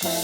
My name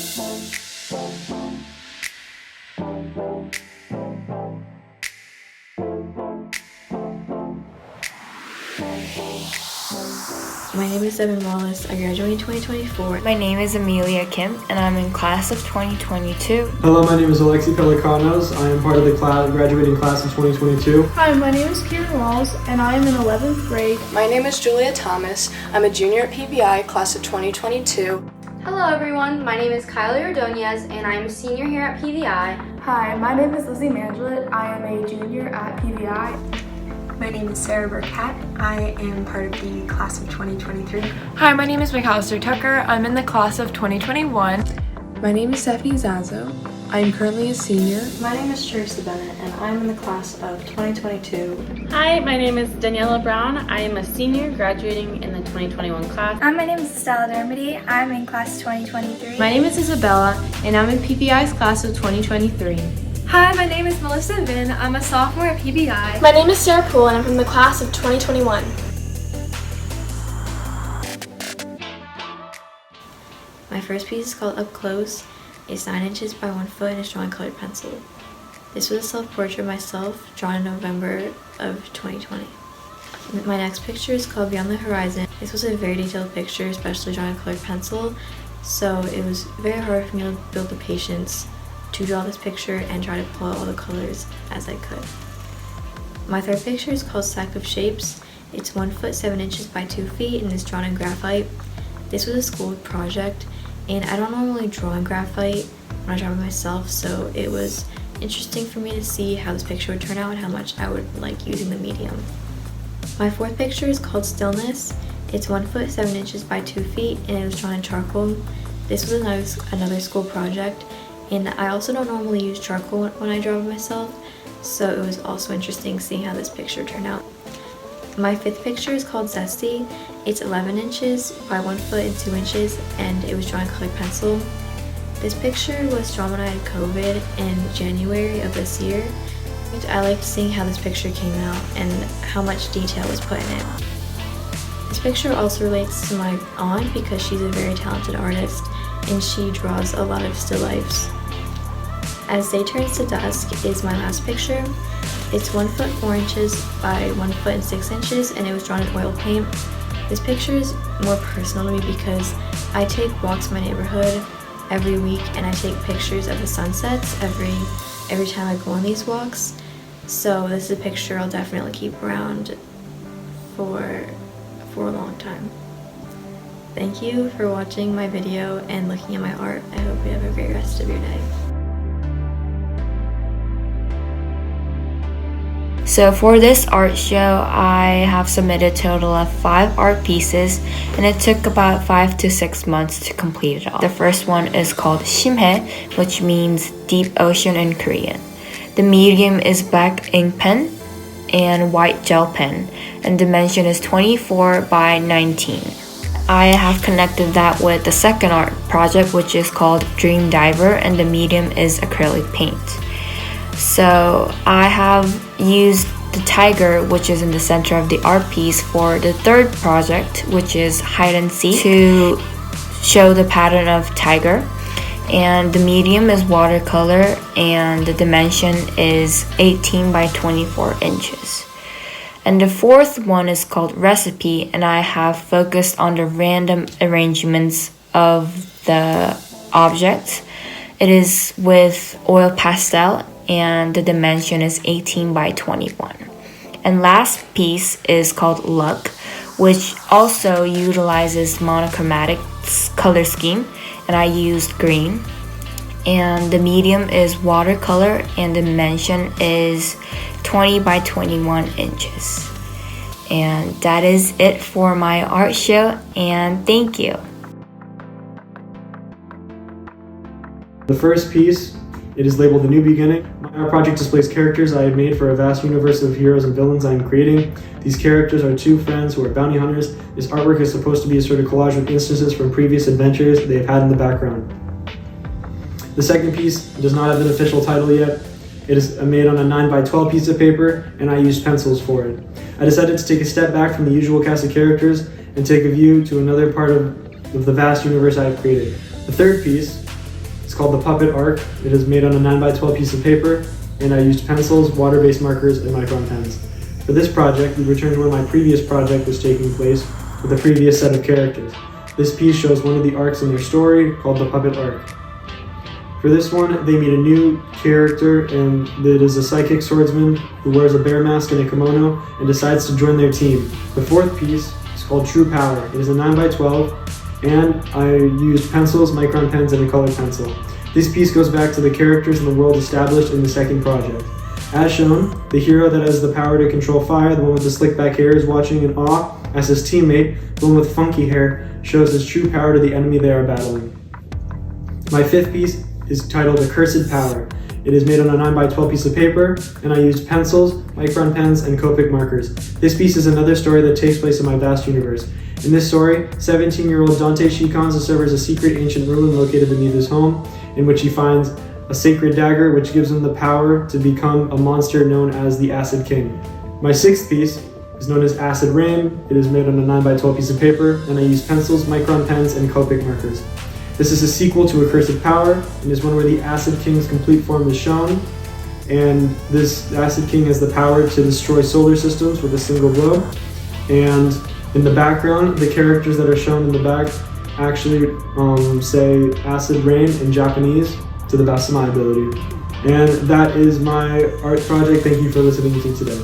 is Devyn Wallace. I graduated in 2024. My name is Amelia Kim, and I'm in class of 2022. Hello, my name is Alexi Pelicanos. I am part of the graduating class of 2022. Hi, my name is Kiran Wallace, and I am in 11th grade. My name is Julia Thomas. I'm a junior at PVI, class of 2022. Hello everyone, my name is Kylie Ordonez and I am a senior here at PVI. Hi, my name is Lizzie Mangelet. I am a junior at PVI. My name is Sarah Burkat. I am part of the class of 2023. Hi, my name is McCallister Tucker. I'm in the class of 2021. My name is Stephanie Zaso. I am currently a senior. My name is Teresa, Bennett, and I'm in the class of 2022. Hi, my name is Daniela Brown. I am a senior graduating in the 2021 class. My name is Estella Dermody. I'm in class 2023. My name is Isabella, and I'm in PVI's class of 2023. Hi, my name is Melissa Vinh. I'm a sophomore at PVI. My name is Sarah Poole, and I'm from the class of 2021. My first piece is called Up Close. It's 9 inches by 1 foot and is drawn in colored pencil. This was a self-portrait of myself drawn in November of 2020. My next picture is called Beyond the Horizon. This was a very detailed picture, especially drawn in colored pencil, so it was very hard for me to build the patience to draw this picture and try to pull out all the colors as I could. My third picture is called Stack of Shapes. It's 1 foot 7 inches by 2 feet and is drawn in graphite. This was a school project, and I don't normally draw in graphite when I draw by myself, so it was interesting for me to see how this picture would turn out and how much I would like using the medium. My fourth picture is called Stillness. It's 1 foot 7 inches by 2 feet and it was drawn in charcoal. This was another school project, and I also don't normally use charcoal when I draw by myself, so it was also interesting seeing how this picture turned out. My fifth picture is called Zesty. It's 11 inches by 1 foot and 2 inches, and it was drawn in colored pencil. This picture was drawn when I had COVID in January of this year. I liked seeing how this picture came out and how much detail was put in it. This picture also relates to my aunt because she's a very talented artist and she draws a lot of still lifes. As Day Turns to Dusk is my last picture. It's 1 foot 4 inches by 1 foot and 6 inches, and it was drawn in oil paint. This picture is more personal to me because I take walks in my neighborhood every week and I take pictures of the sunsets every time I go on these walks. So this is a picture I'll definitely keep around for a long time. Thank you for watching my video and looking at my art. I hope you have a great rest of your day. So for this art show, I have submitted a total of 5 art pieces, and it took about 5 to 6 months to complete it all. The first one is called 심해, which means deep ocean in Korean. The medium is black ink pen and white gel pen, and dimension is 24 by 19. I have connected that with the second art project, which is called Dream Diver, and the medium is acrylic paint. So I have used the tiger, which is in the center of the art piece, for the third project, which is hide and seek, to show the pattern of tiger. And the medium is watercolor and the dimension is 18 by 24 inches. And the fourth one is called Recipe, and I have focused on the random arrangements of the objects. It is with oil pastel and the dimension is 18 by 21. And last piece is called Luck, which also utilizes monochromatic color scheme, and I used green. And the medium is watercolor and the dimension is 20 by 21 inches. And that is it for my art show, and thank you. The first piece, it is labeled The New Beginning. My art project displays characters I have made for a vast universe of heroes and villains I am creating. These characters are 2 friends who are bounty hunters. This artwork is supposed to be a sort of collage with instances from previous adventures they have had in the background. The second piece does not have an official title yet. It is made on a 9 by 12 piece of paper, and I used pencils for it. I decided to take a step back from the usual cast of characters and take a view to another part of the vast universe I have created. The third piece called the Puppet Arc. It is made on a 9x12 piece of paper, and I used pencils, water-based markers, and micron pens. For this project, we returned to where my previous project was taking place with the previous set of characters. This piece shows one of the arcs in their story, called the Puppet Arc. For this one, they meet a new character, and it is a psychic swordsman who wears a bear mask and a kimono and decides to join their team. The fourth piece is called True Power. It is a 9x12, and I used pencils, micron pens, and a colored pencil. This piece goes back to the characters and the world established in the second project. As shown, the hero that has the power to control fire, the one with the slick back hair, is watching in awe as his teammate, the one with funky hair, shows his true power to the enemy they are battling. My fifth piece is titled Accursed Power. It is made on a 9x12 piece of paper, and I used pencils, micron pens, and Copic markers. This piece is another story that takes place in my vast universe. In this story, 17-year-old Dante Shikans discovers a secret ancient ruin located beneath his home, in which he finds a sacred dagger which gives him the power to become a monster known as the Acid King. My sixth piece is known as Acid Rain. It is made on a 9x12 piece of paper, and I use pencils, micron pens, and Copic markers. This is a sequel to Accursed Power, and is one where the Acid King's complete form is shown, and this Acid King has the power to destroy solar systems with a single blow. And in the background, the characters that are shown in the back actually say Acid Rain in Japanese to the best of my ability. And that is my art project. Thank you for listening to today.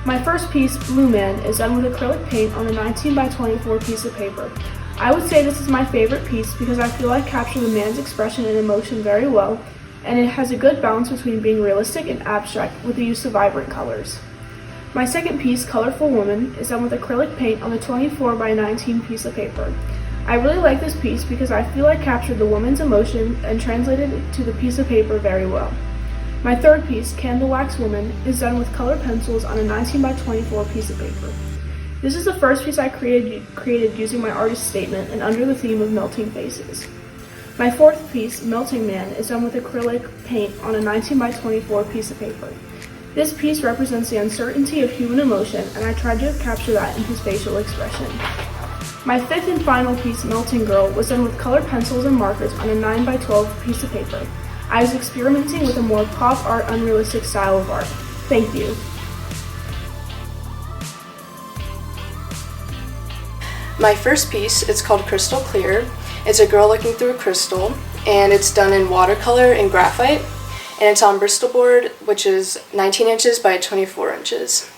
My first piece, Blue Man, is done with acrylic paint on a 19x24 piece of paper. I would say this is my favorite piece because I feel I capture the man's expression and emotion very well, and it has a good balance between being realistic and abstract with the use of vibrant colors. My second piece, Colorful Woman, is done with acrylic paint on the 24x19 piece of paper. I really like this piece because I feel I captured the woman's emotion and translated it to the piece of paper very well. My third piece, Candle Wax Woman, is done with colored pencils on a 19x24 piece of paper. This is the first piece I created using my artist statement and under the theme of melting faces. My fourth piece, Melting Man, is done with acrylic paint on a 19x24 piece of paper. This piece represents the uncertainty of human emotion, and I tried to capture that in his facial expression. My fifth and final piece, Melting Girl, was done with colored pencils and markers on a 9x12 piece of paper. I was experimenting with a more pop art, unrealistic style of art. Thank you. My first piece, it's called Crystal Clear. It's a girl looking through a crystal, and it's done in watercolor and graphite, and it's on Bristol board, which is 19 inches by 24 inches.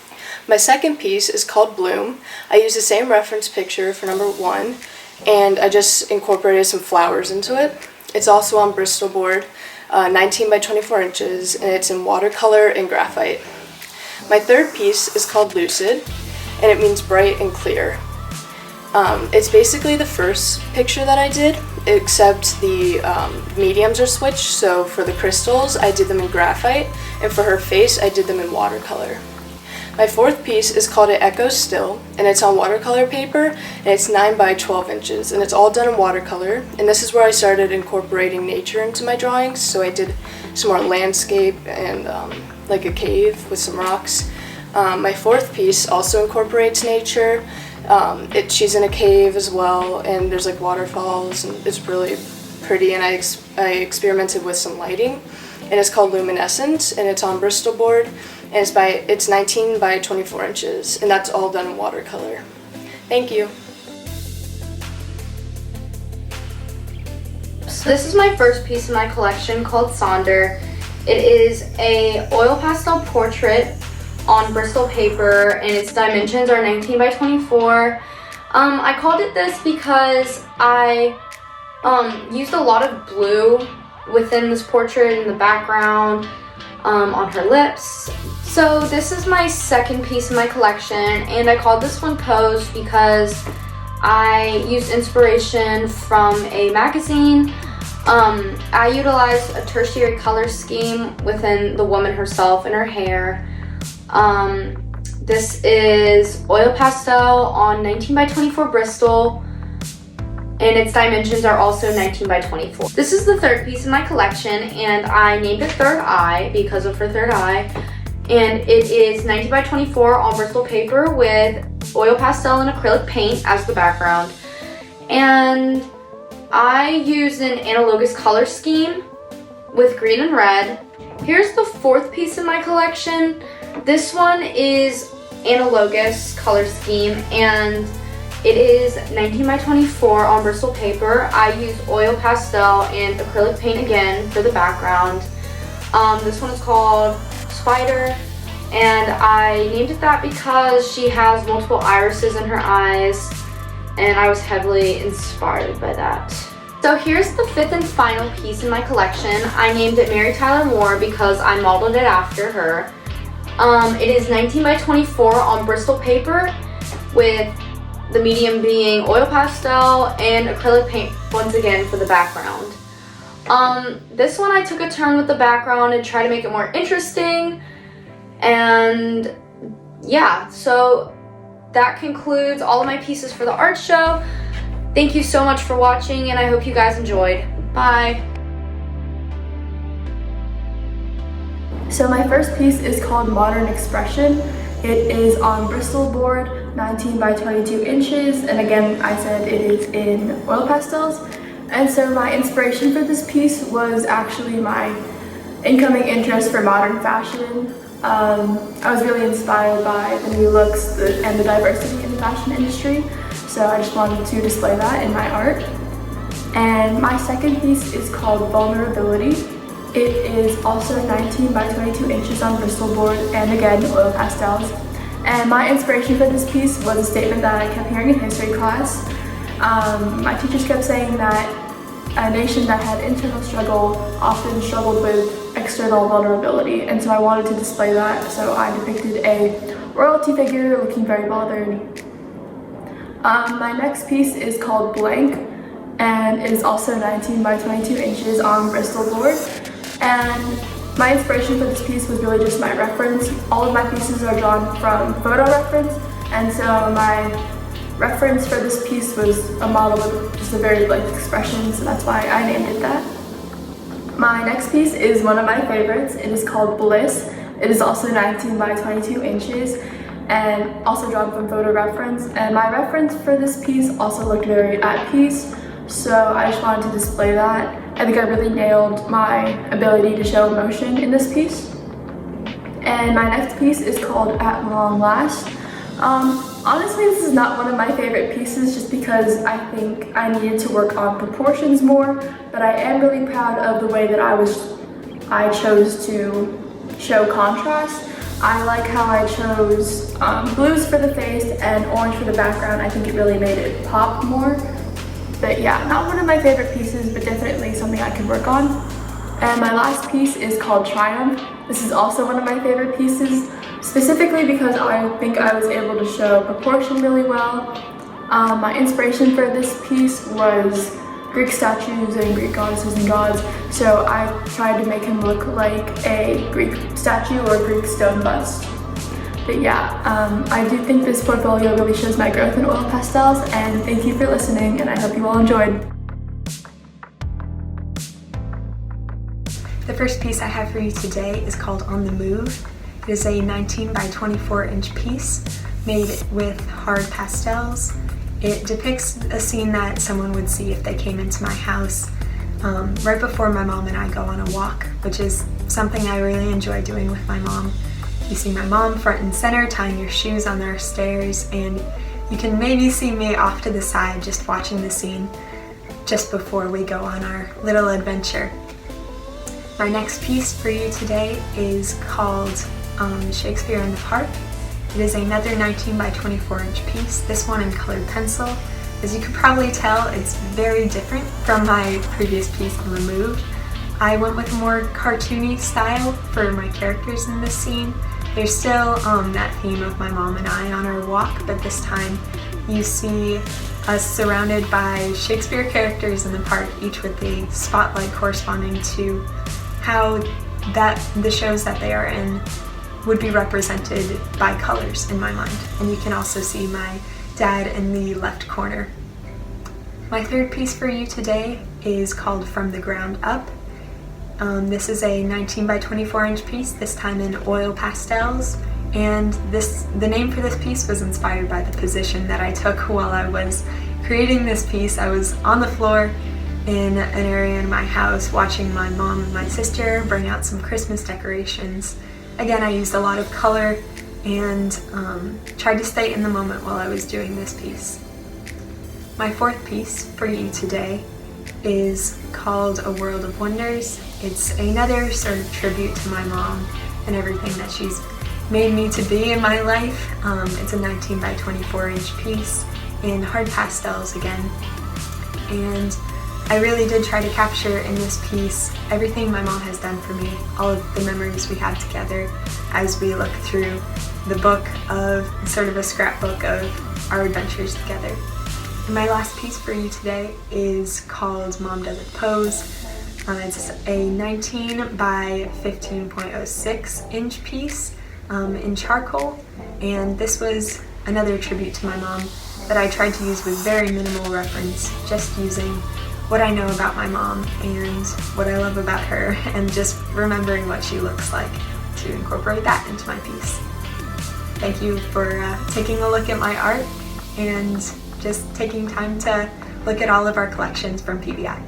My second piece is called Bloom. I used the same reference picture for number 1, and I just incorporated some flowers into it. It's also on Bristol board, 19 by 24 inches, and it's in watercolor and graphite. My third piece is called Lucid, and it means bright and clear. It's basically the first picture that I did, except the mediums are switched. So for the crystals, I did them in graphite, and for her face, I did them in watercolor. My fourth piece is called It Echoes Still, and it's on watercolor paper, and it's 9 by 12 inches, and it's all done in watercolor. And this is where I started incorporating nature into my drawings, so I did some more landscape and like a cave with some rocks. My fourth piece also incorporates nature. She's in a cave as well, and there's like waterfalls, and it's really pretty, and I experimented with some lighting, and it's called Luminescent, and it's on Bristol board, and it's 19 by 24 inches, and that's all done in watercolor. Thank you. So this is my first piece in my collection called Sonder. It is a oil pastel portrait on Bristol paper, and its dimensions are 19 by 24. I called it this because I used a lot of blue within this portrait in the background, on her lips. So this is my second piece in my collection, and I called this one Pose because I used inspiration from a magazine. I utilized a tertiary color scheme within the woman herself and her hair. This is oil pastel on 19 by 24 Bristol, and its dimensions are also 19 by 24. This is the third piece in my collection, and I named it Third Eye because of her third eye, and it is 19 by 24 on Bristol paper with oil pastel and acrylic paint as the background. And I used an analogous color scheme with green and red. Here's the fourth piece in my collection. This one is analogous color scheme, and it is 19 by 24 on Bristol paper. I used oil pastel and acrylic paint again for the background. This one is called Spider, and I named it that because she has multiple irises in her eyes, and I was heavily inspired by that. So here's the fifth and final piece in my collection. I named it Mary Tyler Moore because I modeled it after her. It is 19 by 24 on Bristol paper, with the medium being oil pastel and acrylic paint once again for the background. This one I took a turn with the background and tried to make it more interesting, and yeah, so that concludes all of my pieces for the art show. Thank you so much for watching, and I hope you guys enjoyed. Bye! So my first piece is called Modern Expression. It is on Bristol board, 19 by 22 inches, and again, I said it is in oil pastels. And so my inspiration for this piece was actually my incoming interest for modern fashion. I was really inspired by the new looks and the diversity in the fashion industry, so I just wanted to display that in my art. And my second piece is called Vulnerability. It is also 19 by 22 inches on Bristol board, and again, oil pastels. And my inspiration for this piece was a statement that I kept hearing in history class. My teachers kept saying that a nation that had internal struggle often struggled with external vulnerability, and so I wanted to display that, so I depicted a royalty figure looking very bothered. My next piece is called Blank, and it is also 19 by 22 inches on Bristol board. And my inspiration for this piece was really just my reference. All of my pieces are drawn from photo reference, and so my reference for this piece was a model with just a very blank expression, so that's why I named it that. My next piece is one of my favorites. It is called Bliss. It is also 19 by 22 inches and also drawn from photo reference. And my reference for this piece also looked very at peace, so I just wanted to display that. I think I really nailed my ability to show emotion in this piece. And my next piece is called At Long Last. Honestly, this is not one of my favorite pieces just because I think I needed to work on proportions more, but I am really proud of the way that I chose to show contrast. I like how I chose blues for the face and orange for the background. I think it really made it pop more. But yeah, not one of my favorite pieces, but definitely something I could work on. And my last piece is called Triumph. This is also one of my favorite pieces, specifically because I think I was able to show proportion really well. My inspiration for this piece was Greek statues and Greek goddesses and gods, so I tried to make him look like a Greek statue or a Greek stone bust. But yeah, I do think this portfolio really shows my growth in oil pastels, and thank you for listening, and I hope you all enjoyed. The first piece I have for you today is called On the Move. It is a 19 by 24 inch piece made with hard pastels. It depicts a scene that someone would see if they came into my house right before my mom and I go on a walk, which is something I really enjoy doing with my mom. You see my mom front and center tying your shoes on our stairs, and you can maybe see me off to the side just watching the scene just before we go on our little adventure. My next piece for you today is called Shakespeare in the Park. It is another 19 by 24 inch piece, this one in colored pencil. As you can probably tell, it's very different from my previous piece, Removed. I went with a more cartoony style for my characters in this scene. There's still that theme of my mom and I on our walk, but this time you see us surrounded by Shakespeare characters in the park, each with a spotlight corresponding to how the shows that they are in would be represented by colors in my mind. And you can also see my dad in the left corner. My third piece for you today is called From the Ground Up. This is a 19 by 24 inch piece, this time in oil pastels, and the name for this piece was inspired by the position that I took while I was creating this piece. I was on the floor in an area in my house watching my mom and my sister bring out some Christmas decorations. Again, I used a lot of color and tried to stay in the moment while I was doing this piece. My fourth piece for you today is called A World of Wonders. It's another sort of tribute to my mom and everything that she's made me to be in my life. It's a 19 by 24 inch piece in hard pastels again. And I really did try to capture in this piece everything my mom has done for me, all of the memories we have together as we look through the book of sort of a scrapbook of our adventures together. And my last piece for you today is called Mom Doesn't Pose. It's a 19 by 15.06 inch piece in charcoal, and this was another tribute to my mom that I tried to use with very minimal reference, just using what I know about my mom and what I love about her, and just remembering what she looks like to incorporate that into my piece. Thank you for taking a look at my art and just taking time to look at all of our collections from PVI.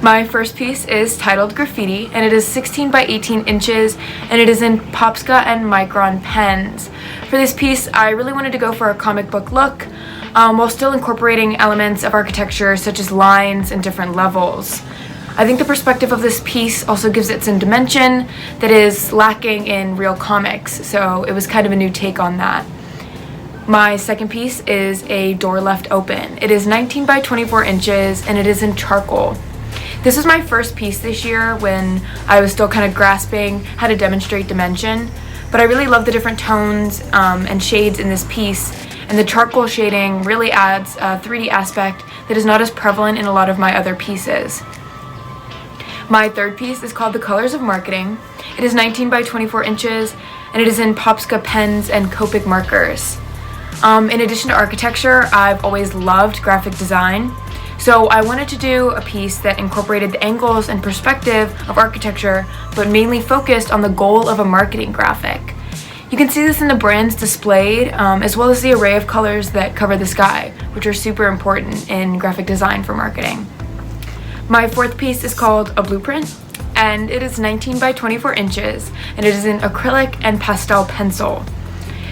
My first piece is titled Graffiti, and it is 16 by 18 inches, and it is in Popska and Micron pens. For this piece, I really wanted to go for a comic book look, while still incorporating elements of architecture such as lines and different levels. I think the perspective of this piece also gives it some dimension that is lacking in real comics, so it was kind of a new take on that. My second piece is A Door Left Open. It is 19 by 24 inches, and it is in charcoal. This was my first piece this year when I was still kind of grasping how to demonstrate dimension, but I really love the different tones and shades in this piece, and the charcoal shading really adds a 3D aspect that is not as prevalent in a lot of my other pieces. My third piece is called The Colors of Marketing. It is 19 by 24 inches, and it is in Popska pens and Copic markers. In addition to architecture, I've always loved graphic design, so I wanted to do a piece that incorporated the angles and perspective of architecture, but mainly focused on the goal of a marketing graphic. You can see this in the brands displayed, as well as the array of colors that cover the sky, which are super important in graphic design for marketing. My fourth piece is called A Blueprint, and it is 19 by 24 inches, and it is in acrylic and pastel pencil.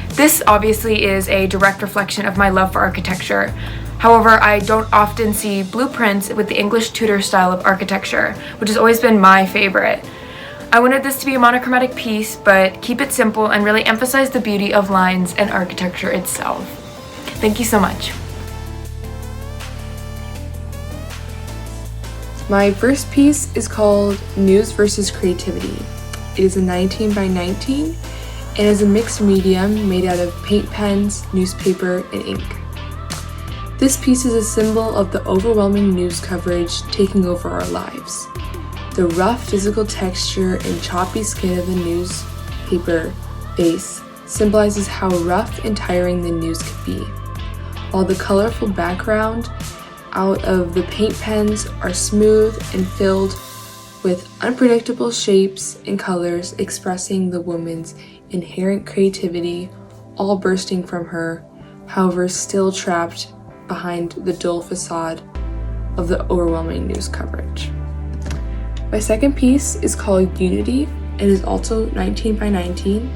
This obviously is a direct reflection of my love for architecture. However, I don't often see blueprints with the English Tudor style of architecture, which has always been my favorite. I wanted this to be a monochromatic piece, but keep it simple and really emphasize the beauty of lines and architecture itself. Thank you so much. My first piece is called News versus Creativity. It is a 19 by 19 and is a mixed medium made out of paint pens, newspaper, and ink. This piece is a symbol of the overwhelming news coverage taking over our lives. The rough physical texture and choppy skin of the newspaper base symbolizes how rough and tiring the news could be, while the colorful background out of the paint pens are smooth and filled with unpredictable shapes and colors expressing the woman's inherent creativity, all bursting from her, however still trapped behind the dull facade of the overwhelming news coverage. My second piece is called Unity and is also 19 by 19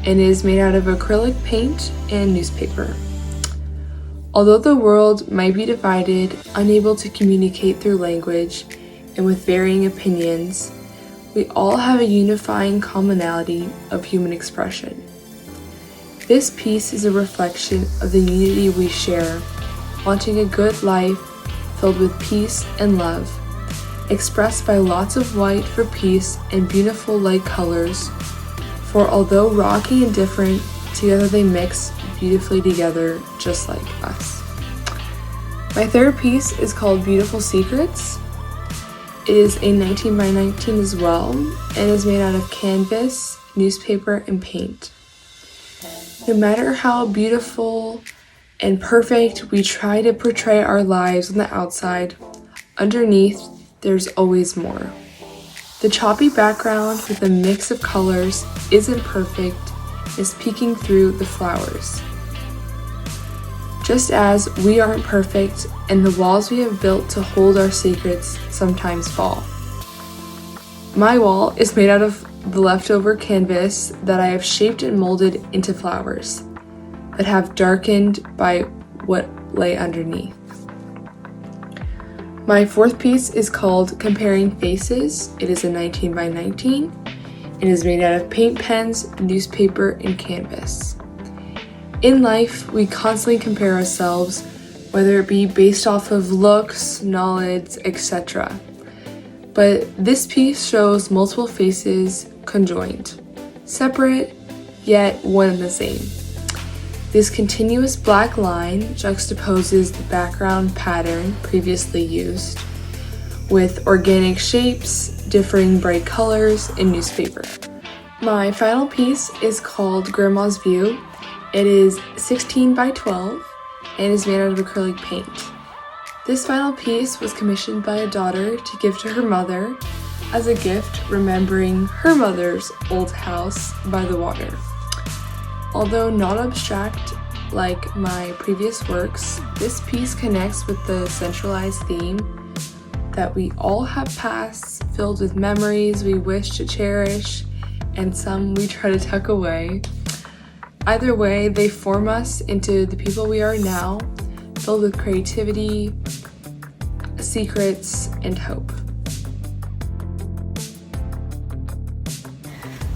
and is made out of acrylic paint and newspaper. Although the world might be divided, unable to communicate through language, and with varying opinions, we all have a unifying commonality of human expression. This piece is a reflection of the unity we share, wanting a good life filled with peace and love, expressed by lots of white for peace and beautiful light colors, for although rocky and different, together they mix beautifully together just like us. My third piece is called Beautiful Secrets. It is a 19 by 19 as well and is made out of canvas, newspaper, and paint. No matter how beautiful and perfect we try to portray our lives on the outside, underneath there's always more. The choppy background with a mix of colors isn't perfect, is peeking through the flowers. Just as we aren't perfect and the walls we have built to hold our secrets sometimes fall. My wall is made out of the leftover canvas that I have shaped and molded into flowers that have darkened by what lay underneath. My fourth piece is called Comparing Faces. It is a 19 by 19. It is made out of paint pens, newspaper, and canvas. In life, we constantly compare ourselves, whether it be based off of looks, knowledge, etc. But this piece shows multiple faces conjoined, separate, yet one and the same. This continuous black line juxtaposes the background pattern previously used with organic shapes, differing bright colors, and newspaper. My final piece is called Grandma's View. It is 16 by 12 and is made out of acrylic paint. This final piece was commissioned by a daughter to give to her mother as a gift, remembering her mother's old house by the water. Although not abstract like my previous works, this piece connects with the centralized theme that we all have pasts filled with memories we wish to cherish and some we try to tuck away. Either way, they form us into the people we are now, filled with creativity, secrets, and hope.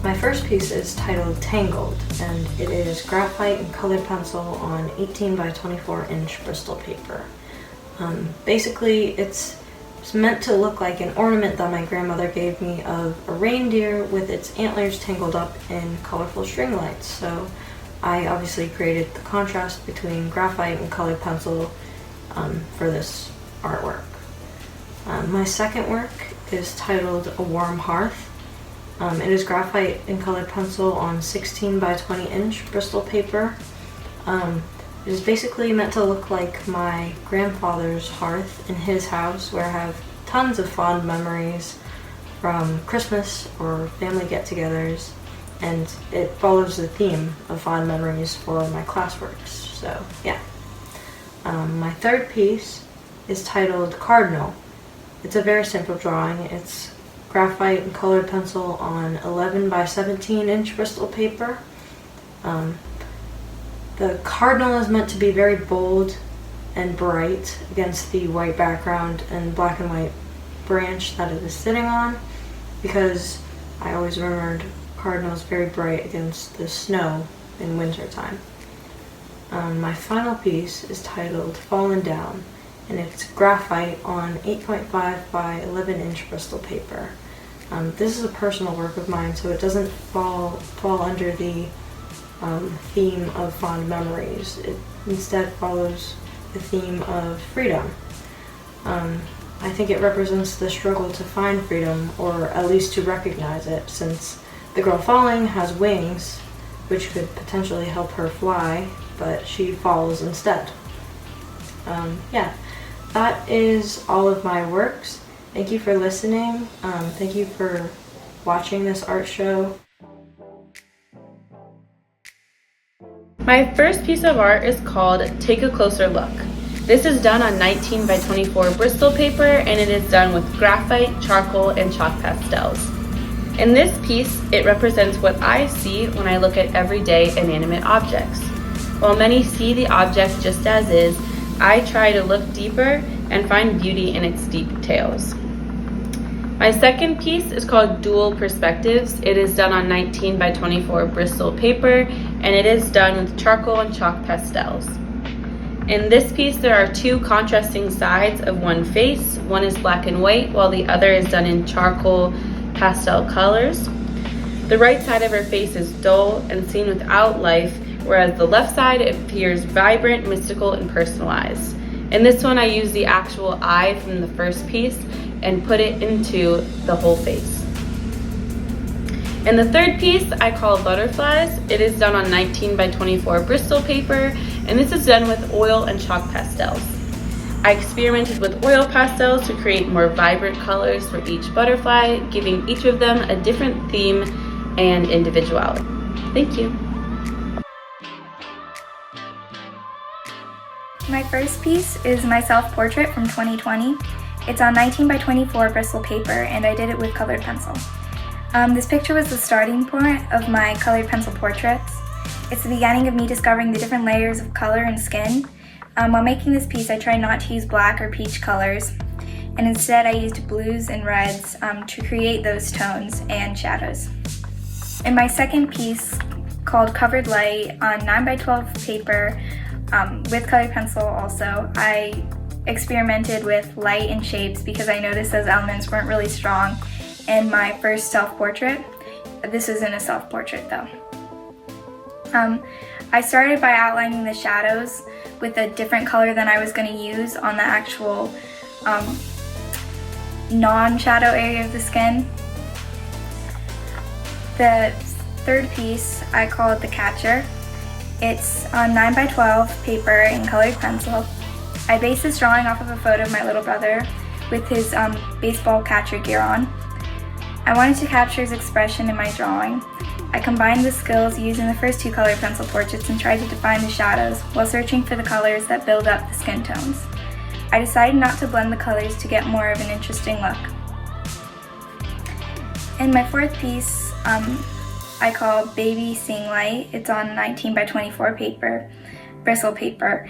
My first piece is titled Tangled, and it is graphite and colored pencil on 18 by 24 inch Bristol paper. Basically, it's meant to look like an ornament that my grandmother gave me of a reindeer with its antlers tangled up in colorful string lights. So I obviously created the contrast between graphite and colored pencil for this artwork. My second work is titled A Warm Hearth. It is graphite and colored pencil on 16 by 20 inch Bristol paper. It is basically meant to look like my grandfather's hearth in his house, where I have tons of fond memories from Christmas or family get-togethers, and it follows the theme of fond memories for my classworks. So yeah. My third piece is titled Cardinal. It's a very simple drawing. It's graphite and colored pencil on 11 by 17 inch Bristol paper. The cardinal is meant to be very bold and bright against the white background and black and white branch that it is sitting on, because I always remembered cardinals very bright against the snow in winter time. My final piece is titled Fallen Down, and it's graphite on 8.5 by 11 inch Bristol paper. This is a personal work of mine, so it doesn't fall under the theme of fond memories. It instead follows the theme of freedom. I think it represents the struggle to find freedom, or at least to recognize it, since the girl falling has wings, which could potentially help her fly, but she falls instead. Yeah, that is all of my works. Thank you for listening. Thank you for watching this art show. My first piece of art is called Take a Closer Look. This is done on 19 by 24 Bristol paper, and it is done with graphite, charcoal, and chalk pastels. In this piece, it represents what I see when I look at everyday inanimate objects. While many see the object just as is, I try to look deeper and find beauty in its details. My second piece is called Dual Perspectives. It is done on 19 by 24 Bristol paper, and it is done with charcoal and chalk pastels. In this piece, there are two contrasting sides of one face. One is black and white, while the other is done in charcoal pastel colors. The right side of her face is dull and seen without life, whereas the left side appears vibrant, mystical, and personalized. In this one, I use the actual eye from the first piece and put it into the whole face. In the third piece, I call Butterflies. It is done on 19 by 24 Bristol paper, and this is done with oil and chalk pastels. I experimented with oil pastels to create more vibrant colors for each butterfly, giving each of them a different theme and individuality. Thank you. My first piece is my self-portrait from 2020. It's on 19 by 24 Bristol paper, and I did it with colored pencil. This picture was the starting point of my colored pencil portraits. It's the beginning of me discovering the different layers of color and skin. While making this piece, I tried not to use black or peach colors, and instead I used blues and reds to create those tones and shadows. In my second piece, called Covered Light, on 9 by 12 paper with colored pencil also, I experimented with light and shapes because I noticed those elements weren't really strong in my first self-portrait. This isn't a self-portrait though. I started by outlining the shadows with a different color than I was going to use on the actual non-shadow area of the skin. The third piece I call it The Catcher. It's on 9 by 12 paper in colored pencil. I based this drawing off of a photo of my little brother with his baseball catcher gear on. I wanted to capture his expression in my drawing. I combined the skills used in the first two colored pencil portraits and tried to define the shadows while searching for the colors that build up the skin tones. I decided not to blend the colors to get more of an interesting look. In my fourth piece, I call Baby Seeing Light. It's on 19 by 24 paper, Bristol paper,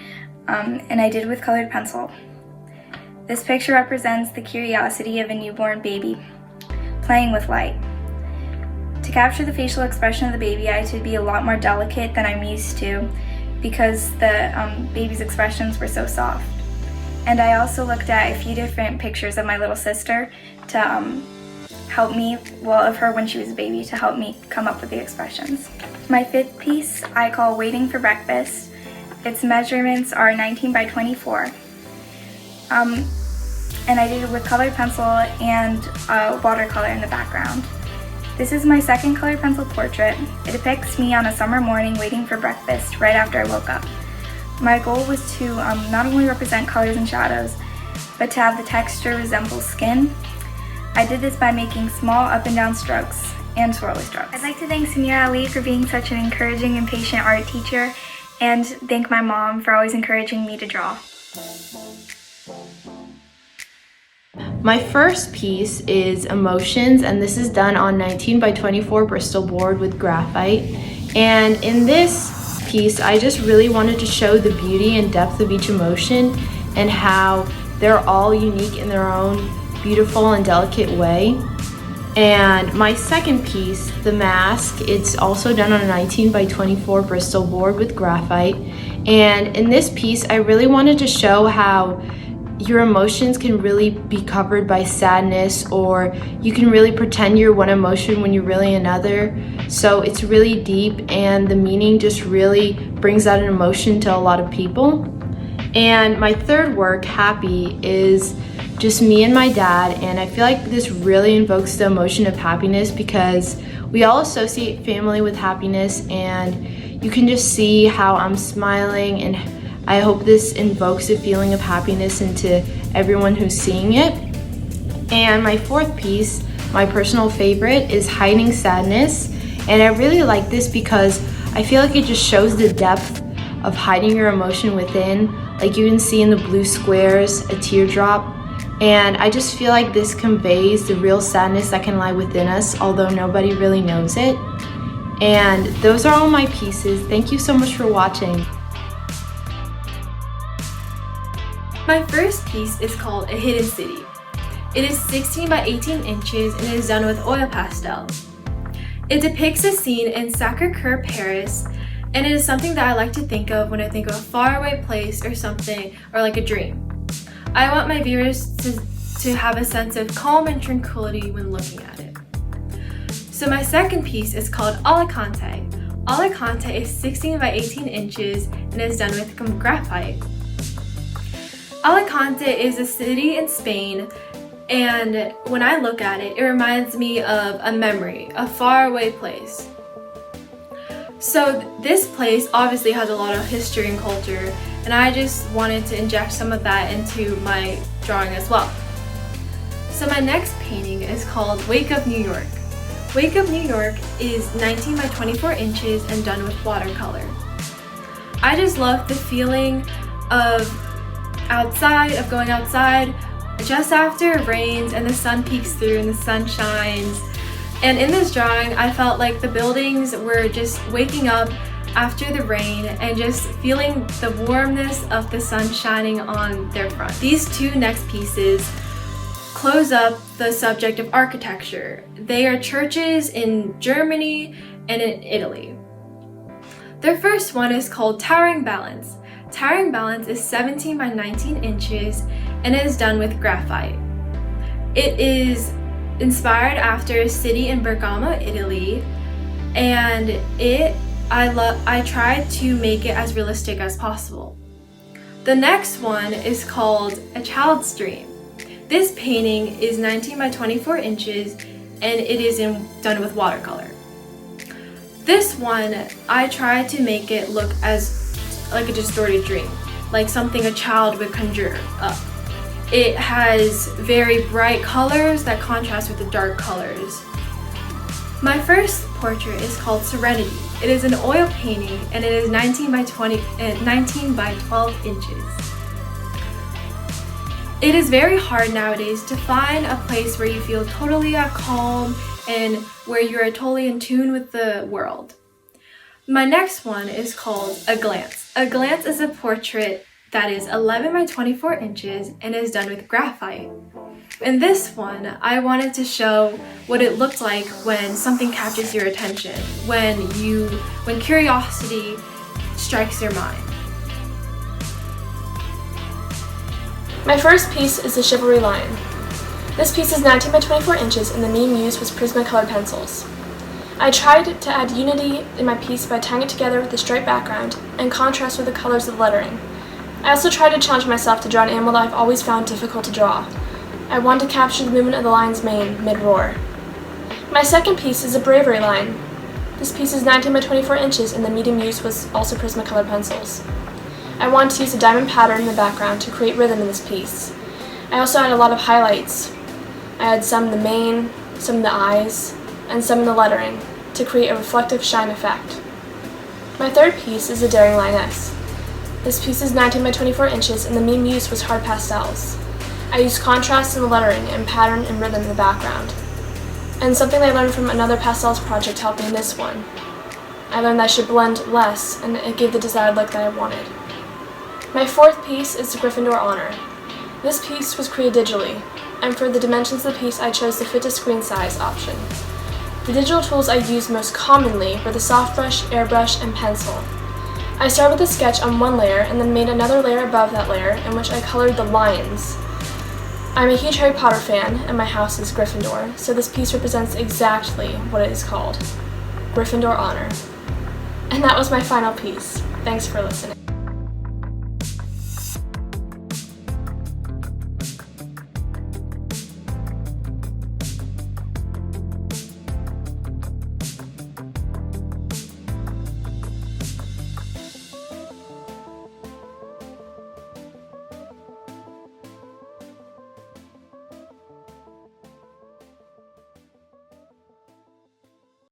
and I did with colored pencil. This picture represents the curiosity of a newborn baby playing with light. To capture the facial expression of the baby, I had to be a lot more delicate than I'm used to because the baby's expressions were so soft. And I also looked at a few different pictures of my little sister to help me, of her when she was a baby, to help me come up with the expressions. My fifth piece I call Waiting for Breakfast. Its measurements are 19 by 24. And I did it with colored pencil and watercolor in the background. This is my second colored pencil portrait. It depicts me on a summer morning waiting for breakfast right after I woke up. My goal was to not only represent colors and shadows, but to have the texture resemble skin. I did this by making small up and down strokes and swirly strokes. I'd like to thank Samira Ali for being such an encouraging and patient art teacher, and thank my mom for always encouraging me to draw. My first piece is Emotions, and this is done on 19 by 24 Bristol board with graphite. And in this piece, I just really wanted to show the beauty and depth of each emotion and how they're all unique in their own beautiful and delicate way. And my second piece, The Mask, it's also done on a 19 by 24 Bristol board with graphite. And in this piece, I really wanted to show how your emotions can really be covered by sadness, or you can really pretend you're one emotion when you're really another. So it's really deep, and the meaning just really brings out an emotion to a lot of people. And my third work, Happy, is just me and my dad, and I feel like this really invokes the emotion of happiness because we all associate family with happiness, and you can just see how I'm smiling, and I hope this invokes a feeling of happiness into everyone who's seeing it. And my fourth piece, my personal favorite, is Hiding Sadness. And I really like this because I feel like it just shows the depth of hiding your emotion within. Like you can see in the blue squares, a teardrop. And I just feel like this conveys the real sadness that can lie within us, although nobody really knows it. And those are all my pieces. Thank you so much for watching. My first piece is called A Hidden City. It is 16 by 18 inches and it is done with oil pastels. It depicts a scene in Sacré-Cœur, Paris, and it is something that I like to think of when I think of a faraway place or something, or like a dream. I want my viewers to have a sense of calm and tranquility when looking at it. So my second piece is called Alicante. Alicante is 16 by 18 inches and is done with graphite. Alicante is a city in Spain, and when I look at it, it reminds me of a memory, a faraway place. So this place obviously has a lot of history and culture, and I just wanted to inject some of that into my drawing as well. So my next painting is called Wake Up New York. Wake Up New York is 19 by 24 inches and done with watercolor. I just love the feeling of going outside just after it rains and the sun peeks through and the sun shines. And in this drawing, I felt like the buildings were just waking up after the rain and just feeling the warmness of the sun shining on their front. These two next pieces close up the subject of architecture. They are churches in Germany and in Italy. Their first one is called Towering Balance. Towering Balance is 17 by 19 inches and it is done with graphite. It is inspired after a city in Bergamo, Italy, and I tried to make it as realistic as possible. The next one is called A Child's Dream. This painting is 19 by 24 inches and it is done with watercolor. This one, I tried to make it look as like a distorted dream, like something a child would conjure up. It has very bright colors that contrast with the dark colors. My first portrait is called Serenity. It is an oil painting and it is 19 by 12 inches. It is very hard nowadays to find a place where you feel totally at calm and where you are totally in tune with the world. My next one is called A Glance. A Glance is a portrait that is 11 by 24 inches and is done with graphite. In this one, I wanted to show what it looked like when something captures your attention, when curiosity strikes your mind. My first piece is the Chivalry Lion. This piece is 19 by 24 inches and the medium used was Prismacolor pencils. I tried to add unity in my piece by tying it together with a striped background and contrast with the colors of the lettering. I also tried to challenge myself to draw an animal that I've always found difficult to draw. I wanted to capture the movement of the lion's mane mid-roar. My second piece is a Bravery Lion. This piece is 19 by 24 inches and the medium used was also Prismacolor pencils. I wanted to use a diamond pattern in the background to create rhythm in this piece. I also added a lot of highlights. I had some in the mane, some in the eyes, and some in the lettering to create a reflective shine effect. My third piece is a Daring Lioness. This piece is 19 by 24 inches and the medium used was hard pastels. I used contrast in the lettering and pattern and rhythm in the background. And something I learned from another pastels project helped me in this one. I learned that I should blend less and it gave the desired look that I wanted. My fourth piece is the Gryffindor Honor. This piece was created digitally, and for the dimensions of the piece I chose the fit to screen size option. The digital tools I used most commonly were the soft brush, airbrush, and pencil. I started with a sketch on one layer and then made another layer above that layer in which I colored the lions. I'm a huge Harry Potter fan and my house is Gryffindor, so this piece represents exactly what it is called, Gryffindor Honor. And that was my final piece. Thanks for listening.